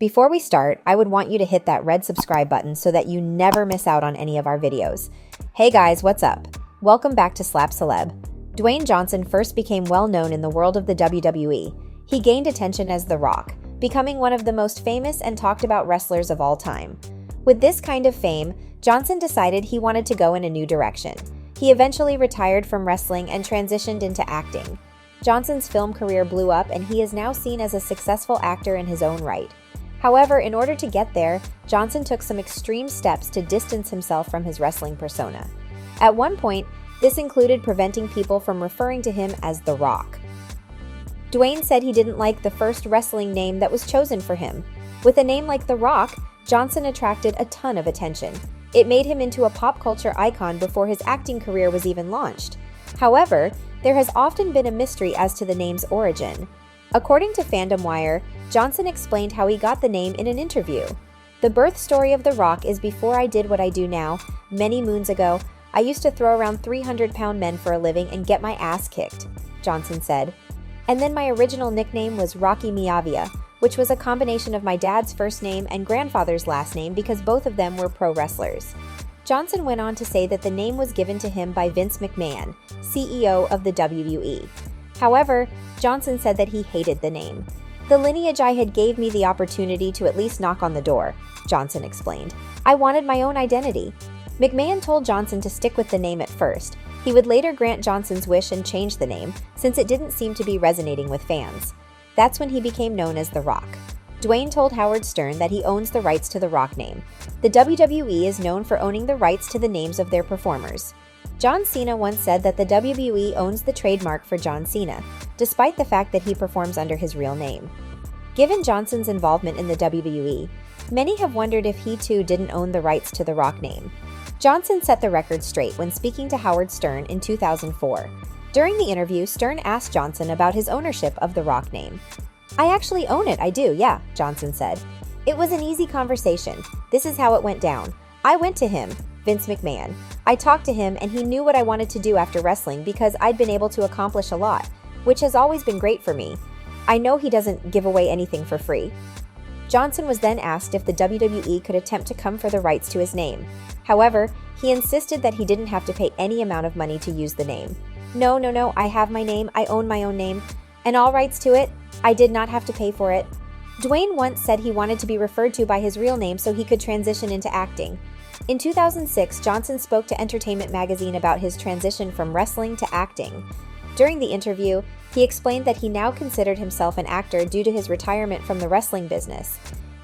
Before we start, I would want you to hit that red subscribe button so that you never miss out on any of our videos. Hey guys, what's up? Welcome back to Celeb. Dwayne Johnson first became well known in the world of the WWE. He gained attention as The Rock, becoming one of the most famous and talked about wrestlers of all time. With this kind of fame, Johnson decided he wanted to go in a new direction. He eventually retired from wrestling and transitioned into acting. Johnson's film career blew up and he is now seen as a successful actor in his own right. However, in order to get there, Johnson took some extreme steps to distance himself from his wrestling persona. At one point, this included preventing people from referring to him as The Rock. Dwayne said he didn't like the first wrestling name that was chosen for him. With a name like The Rock, Johnson attracted a ton of attention. It made him into a pop culture icon before his acting career was even launched. However, there has often been a mystery as to the name's origin. According to Fandom Wire, Johnson explained how he got the name in an interview. The birth story of The Rock is before I did what I do now. Many moons ago, I used to throw around 300-pound men for a living and get my ass kicked, Johnson said. And then my original nickname was Rocky Miavia, which was a combination of my dad's first name and grandfather's last name because both of them were pro wrestlers. Johnson went on to say that the name was given to him by Vince McMahon, CEO of the WWE. However, Johnson said that he hated the name. The lineage I had gave me the opportunity to at least knock on the door, Johnson explained. I wanted my own identity. McMahon told Johnson to stick with the name at first. He would later grant Johnson's wish and change the name, since it didn't seem to be resonating with fans. That's when he became known as The Rock. Dwayne told Howard Stern that he owns the rights to the Rock name. The WWE is known for owning the rights to the names of their performers. John Cena once said that the WWE owns the trademark for John Cena, despite the fact that he performs under his real name. Given Johnson's involvement in the WWE, many have wondered if he too didn't own the rights to the Rock name. Johnson set the record straight when speaking to Howard Stern in 2004. During the interview, Stern asked Johnson about his ownership of the Rock name. I actually own it, I do, yeah, Johnson said. It was an easy conversation. This is how it went down. I went to him, Vince McMahon. I talked to him and he knew what I wanted to do after wrestling because I'd been able to accomplish a lot, which has always been great for me. I know he doesn't give away anything for free. Johnson was then asked if the WWE could attempt to come for the rights to his name. However, he insisted that he didn't have to pay any amount of money to use the name. No, I have my name, I own my own name, and all rights to it, I did not have to pay for it. Dwayne once said he wanted to be referred to by his real name so he could transition into acting. In 2006, Johnson spoke to Entertainment Magazine about his transition from wrestling to acting. During the interview, he explained that he now considered himself an actor due to his retirement from the wrestling business.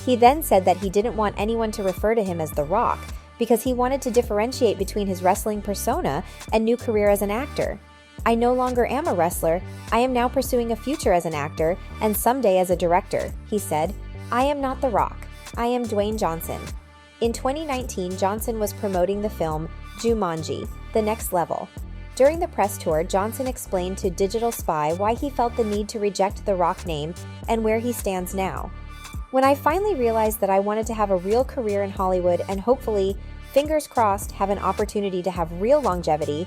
He then said that he didn't want anyone to refer to him as The Rock because he wanted to differentiate between his wrestling persona and new career as an actor. I no longer am a wrestler. I am now pursuing a future as an actor and someday as a director, he said. I am not The Rock. I am Dwayne Johnson. In 2019, Johnson was promoting the film Jumanji: The Next Level. During the press tour, Johnson explained to Digital Spy why he felt the need to reject the Rock name and where he stands now. When I finally realized that I wanted to have a real career in Hollywood and hopefully, fingers crossed, have an opportunity to have real longevity,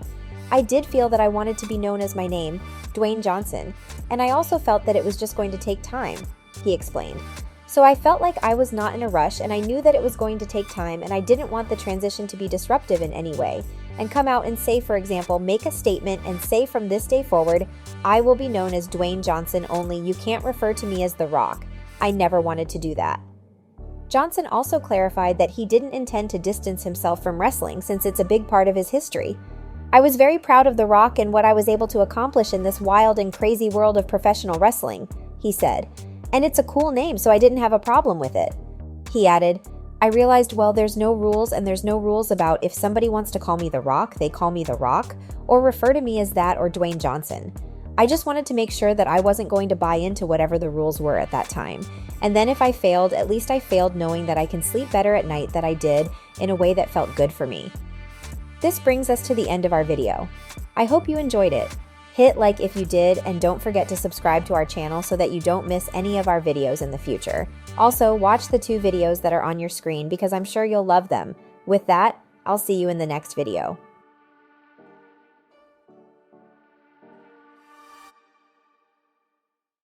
I did feel that I wanted to be known as my name, Dwayne Johnson, and I also felt that it was just going to take time, he explained. So I felt like I was not in a rush and I knew that it was going to take time and I didn't want the transition to be disruptive in any way and come out and say, for example, make a statement and say from this day forward, I will be known as Dwayne Johnson only, you can't refer to me as The Rock. I never wanted to do that. Johnson also clarified that he didn't intend to distance himself from wrestling since it's a big part of his history. I was very proud of The Rock and what I was able to accomplish in this wild and crazy world of professional wrestling, he said. And it's a cool name, so I didn't have a problem with it. He added, I realized, well, there's no rules and there's no rules about if somebody wants to call me The Rock, they call me The Rock, or refer to me as that or Dwayne Johnson. I just wanted to make sure that I wasn't going to buy into whatever the rules were at that time. And then if I failed, at least I failed knowing that I can sleep better at night than I did in a way that felt good for me. This brings us to the end of our video. I hope you enjoyed it. Hit like if you did, and don't forget to subscribe to our channel so that you don't miss any of our videos in the future. Also, watch the 2 videos that are on your screen because I'm sure you'll love them. With that, I'll see you in the next video.